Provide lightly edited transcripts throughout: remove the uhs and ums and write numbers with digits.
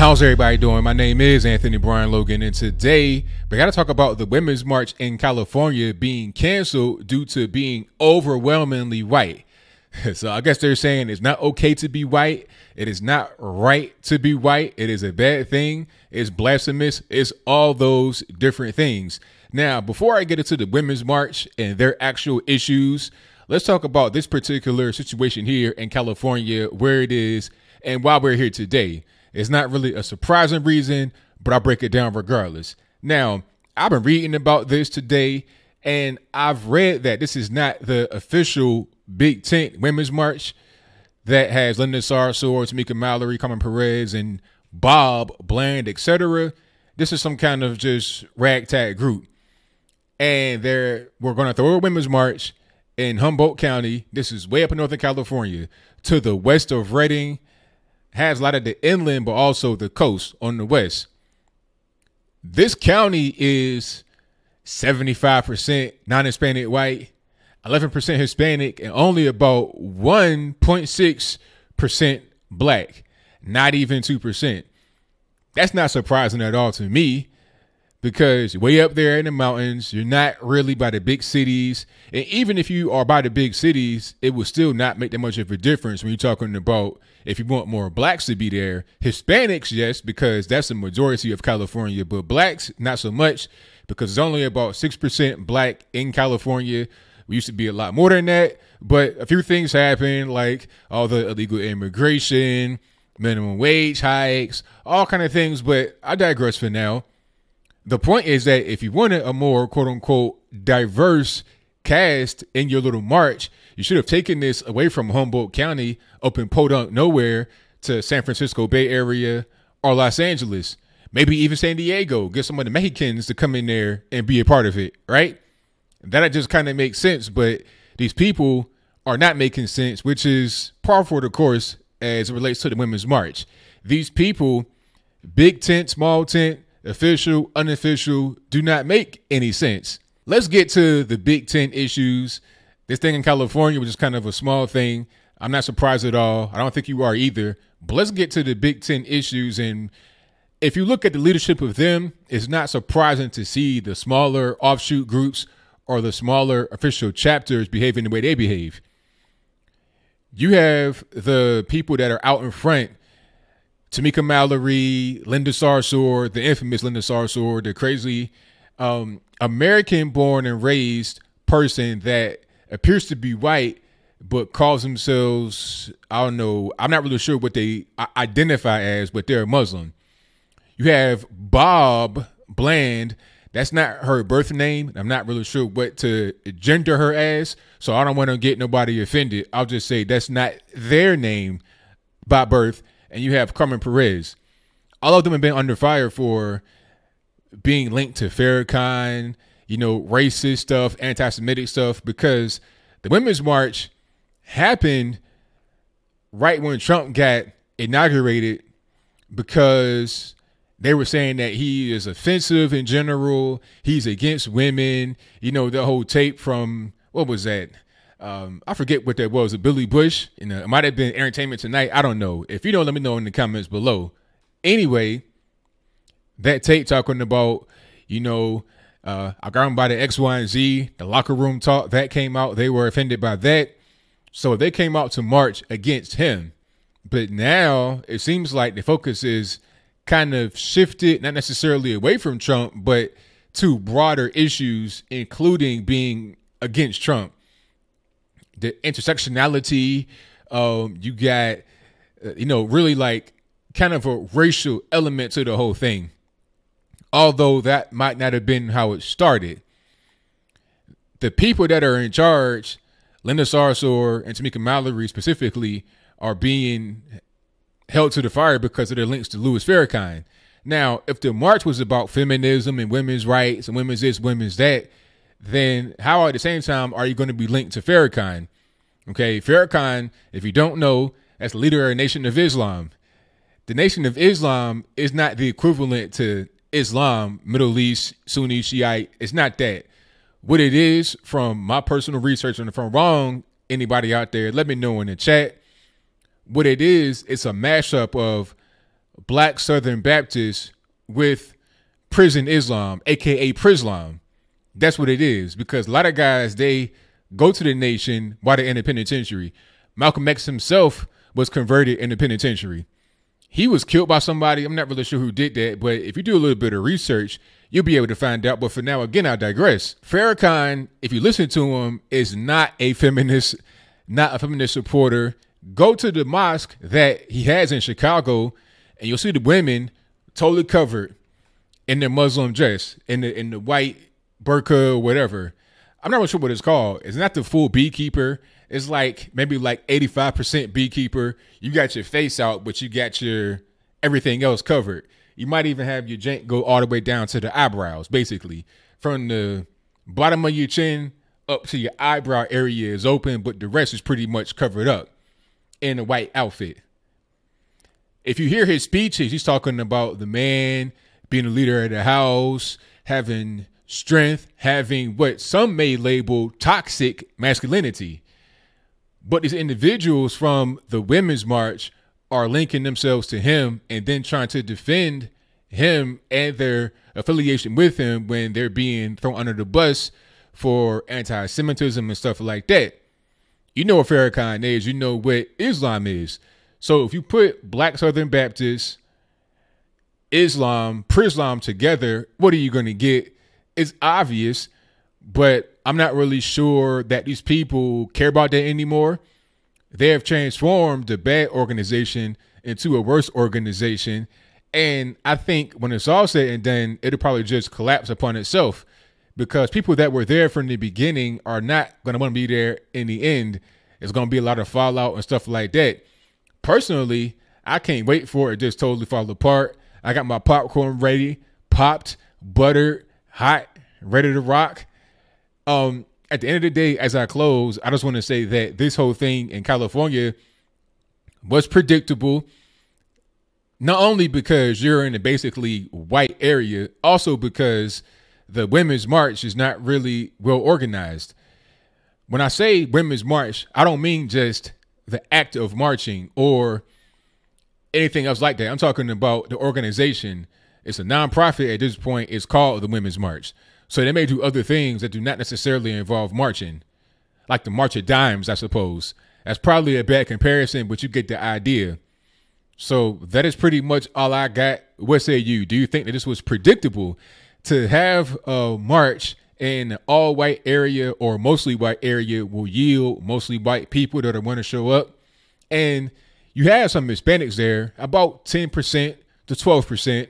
How's everybody doing? My name is Anthony Brian Logan, and today we got to talk about the Women's March in California being canceled due to being overwhelmingly white. So I guess they're saying it's not okay to be white. It is not right to be white. It is a bad thing. It's blasphemous. It's all those different things. Now, before I get into the Women's March and their actual issues, let's talk about this particular situation here in California, where it is and why we're here today. It's not really a surprising reason, but I'll break it down regardless. Now, I've been reading about this today, and I've read that this is not the official Big Tent Women's March that has Linda Sarsour, Tamika, Mallory, Carmen Perez, and Bob Bland, etc. This is some kind of just ragtag group. And we're going to throw a Women's March in Humboldt County. This is way up in Northern California, to the west of Redding. Has a lot of the inland, but also the coast on the west. This county is 75% non-Hispanic white, 11% Hispanic, and only about 1.6% black, not even 2%. That's not surprising at all to me, because way up there in the mountains, you're not really by the big cities. And even if you are by the big cities, it will still not make that much of a difference when you're talking about if you want more blacks to be there. Hispanics, yes, because that's the majority of California, but blacks, not so much, because it's only about 6% black in California. We used to be a lot more than that, but a few things happened, like all the illegal immigration, minimum wage hikes, all kind of things, but I digress for now. The point is that if you wanted a more quote unquote diverse cast in your little march, you should have taken this away from Humboldt County up in Podunk nowhere to San Francisco Bay Area or Los Angeles, maybe even San Diego. Get some of the Mexicans to come in there and be a part of it, right? That just kind of makes sense, but these people are not making sense, which is par for the course as it relates to the Women's March. These people, big tent, small tent, official, unofficial, do not make any sense. Let's get to the Big Tent issues. This thing in California was just kind of a small thing. I'm not surprised at all. I don't think you are either. But let's get to the Big Tent issues. And if you look at the leadership of them, it's not surprising to see the smaller offshoot groups or the smaller official chapters behaving the way they behave. You have the people that are out in front, Tamika Mallory, Linda Sarsour, the infamous Linda Sarsour, the crazy American-born and raised person that appears to be white but calls themselves, I don't know, I'm not really sure what they identify as, but they're Muslim. You have Bob Bland. That's not her birth name. I'm not really sure what to gender her as, so I don't want to get nobody offended. I'll just say that's not their name by birth. And you have Carmen Perez. All of them have been under fire for being linked to Farrakhan, racist stuff, anti-Semitic stuff, because the Women's March happened right when Trump got inaugurated, because they were saying that he is offensive in general. He's against women. The whole tape from, what was that? I forget what that was. Billy Bush. It might have been Entertainment Tonight. I don't know. If you know, let me know in the comments below. Anyway, that tape talking about, I got him by the X, Y, and Z, the locker room talk, that came out. They were offended by that. So they came out to march against him. But now it seems like the focus is kind of shifted, not necessarily away from Trump, but to broader issues, including being against Trump. The intersectionality, you got, really like kind of a racial element to the whole thing. Although that might not have been how it started. The people that are in charge, Linda Sarsour and Tamika Mallory specifically, are being held to the fire because of their links to Louis Farrakhan. Now, if the march was about feminism and women's rights and women's this, women's that, then how at the same time are you going to be linked to Farrakhan? Okay, Farrakhan, if you don't know, that's the leader of the Nation of Islam. The Nation of Islam is not the equivalent to Islam, Middle East, Sunni, Shiite. It's not that. What it is, from my personal research, and if I'm wrong, anybody out there, let me know in the chat. What it is, it's a mashup of Black Southern Baptists with prison Islam, aka Prislam. That's what it is, because a lot of guys, they go to the nation while they're in the penitentiary. Malcolm X himself was converted in the penitentiary. He was killed by somebody. I'm not really sure who did that, but if you do a little bit of research, you'll be able to find out. But for now, again, I digress. Farrakhan, if you listen to him, is not a feminist supporter. Go to the mosque that he has in Chicago, and you'll see the women totally covered in their Muslim dress, in the white burqa or whatever. I'm not really sure what it's called. It's not the full beekeeper. It's like maybe like 85% beekeeper. You got your face out, but you got your everything else covered. You might even have your jank go all the way down to the eyebrows, basically. From the bottom of your chin up to your eyebrow area is open, but the rest is pretty much covered up in a white outfit. If you hear his speeches, he's talking about the man being the leader of the house, having strength, having what some may label toxic masculinity. But these individuals from the Women's March are linking themselves to him and then trying to defend him and their affiliation with him when they're being thrown under the bus for anti-Semitism and stuff like that. You know what Farrakhan is. You know what Islam is. So if you put Black Southern Baptists, Islam, Prislam together, what are you going to get? It's obvious, but I'm not really sure that these people care about that anymore. They have transformed the bad organization into a worse organization. And I think when it's all said and done, it'll probably just collapse upon itself, because people that were there from the beginning are not going to want to be there in the end. It's going to be a lot of fallout and stuff like that. Personally, I can't wait for it to just totally fall apart. I got my popcorn ready, popped, buttered, hot, ready to rock. At the end of the day, as I close, I just want to say that this whole thing in California was predictable, not only because you're in a basically white area, also because the Women's March is not really well organized. When I say Women's March, I don't mean just the act of marching or anything else like that. I'm talking about the organization. It's a nonprofit at this point. It's called the Women's March. So they may do other things that do not necessarily involve marching, like the March of Dimes, I suppose. That's probably a bad comparison, but you get the idea. So that is pretty much all I got. What say you? Do you think that this was predictable to have a march in an all white area or mostly white area will yield mostly white people that want to show up? And you have some Hispanics there, about 10% to 12%.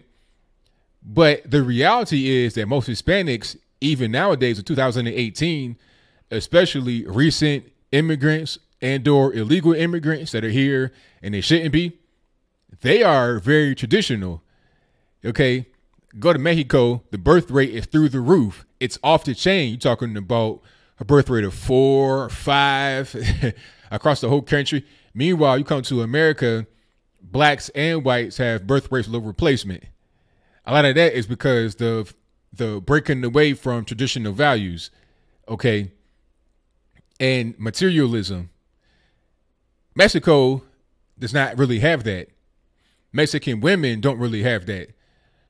But the reality is that most Hispanics, even nowadays in 2018, especially recent immigrants and or illegal immigrants that are here and they shouldn't be, they are very traditional. Okay, go to Mexico, the birth rate is through the roof. It's off the chain. You're talking about a birth rate of 4, 5 across the whole country. Meanwhile, you come to America, blacks and whites have birth rates low replacement. A lot of that is because the breaking away from traditional values, okay, and materialism. Mexico does not really have that. Mexican women don't really have that.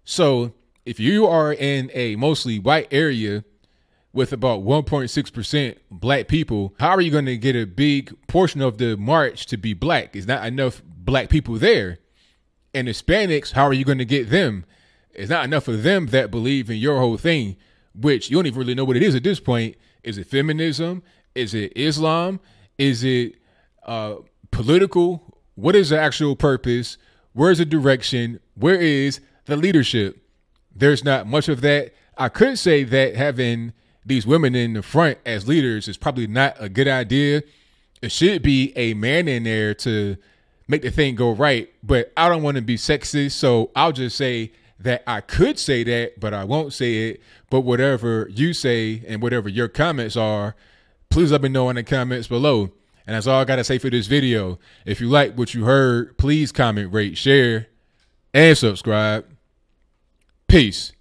So if you are in a mostly white area with about 1.6% black people, how are you going to get a big portion of the march to be black? There's not enough black people there. And Hispanics, how are you going to get them? It's not enough of them that believe in your whole thing, which you don't even really know what it is at this point. Is it feminism? Is it Islam? Is it political? What is the actual purpose? Where's the direction? Where is the leadership? There's not much of that. I could say that having these women in the front as leaders is probably not a good idea. It should be a man in there to make the thing go right. But I don't want to be sexist, so I'll just say that I could say that, but I won't say it. But whatever you say and whatever your comments are, please let me know in the comments below. And that's all I got to say for this video. If you like what you heard, please comment, rate, share, and subscribe. Peace.